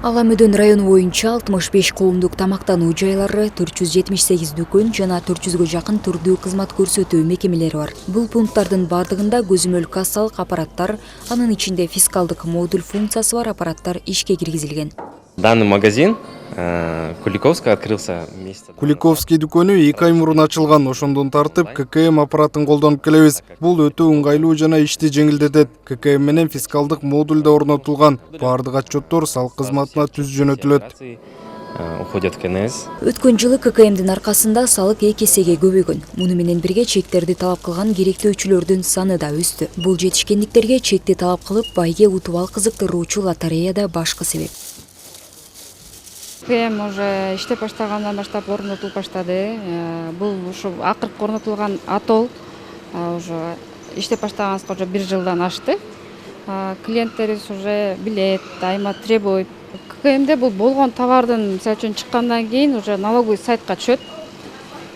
Ала Мөдөн району боюнча 65 коомдук тамактануу жайлары, 478 дүкөн жана 400гө жакын түрдүү кызмат көрсөтүү мекемелери бар. Бул пункттардын бардыгында көзөмөл кассалык аппараттар, анын ичинде фискалдык модуль функциясы бар аппараттар ишке киргизилген. Данный магазин Куликовский открылся месяц. Куликовский дүкөнү 2 ай мурун ачылган. Ошондон тартып ККМ аппаратын колдонуп келебиз. Бул өтө ыңгайлуу жана ишти жеңилдетет. ККМ менен фискалдык модуль да орнотулган. Бардык отчеттор салык кызматына түз жөнөтүлөт. Уходят в КНС. Өткөн жылы ККМдин аркасында салык 2 эсеге көбөйгөн. Муну менен бирге чектерди талап кылган керектөөчүлөрдүн саны да өстү. Бул жетишкендиктерге чекти талап кылып, байге утубал кызыктыруучу лотерея да башкы себеп. ККМ уже иштеп баштагандан баштап орнотулуп баштады. Бул ушу акыркы орнотулган атол уже иштеп баштаганыбызга уже 1 жылдан ашты. Клиенттерибиз уже билет, айма требует. ККМде бул болгон товардын мисалы үчүн чыккандан кийин уже налоговый сайтка түшөт.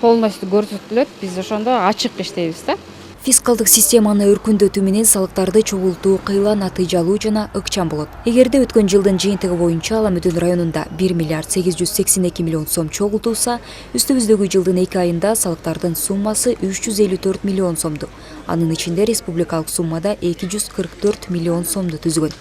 Полностью көрсөтүлөт. Биз ошондо ачык иштейбиз да. Фискалдык системаны өркүндөтүү менен салыктарды чогултуу кыйла натыйжалуу жана ыкчам болот. Эгерде өткөн жылдын жыйынтыгы боюнча Ала Мөдөн районунда 1 миллиард 882 миллион сом чогултулса, үстүбүздөгү жылдын 2 айында салыктардын суммасы 354 миллион сомду. Анын ичинде республикалык суммада 244 миллион сомду түзгөн.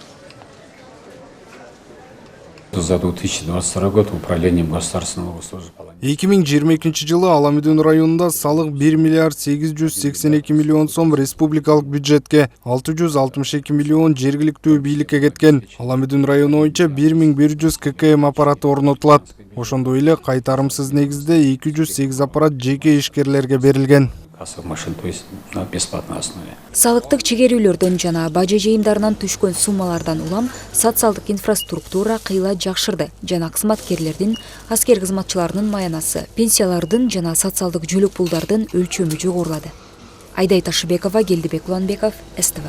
За 2022 год управлением государственного госслужбы. 2022 жылы Ала Мөдөн районунда салык 1 миллиард 882 миллион сом республикалык бюджетке, 662 миллион жергиликтүү бийликке кеткен. Ала Мөдөн району боюнча 1100 ККМ аппараты орнотулат. Ошондой эле кайтарымсыз негизде 208 аппарат жеке ишкерлерге берилген. Машин, то есть на бесплатной основе. Салыктык чегерүүлөрдөн жана бажа жыйымдарынан түшкөн суммалардан улам социалдык инфраструктура кыйла жакшырды жана кызматкерлердин, аскер кызматчыларынын маянасы, пенсиялардын жана социалдык жөлөк пулдардын өлчөмү жогорулады. Айдай Ташыбекова, Келдибек Уланбеков, СТВ.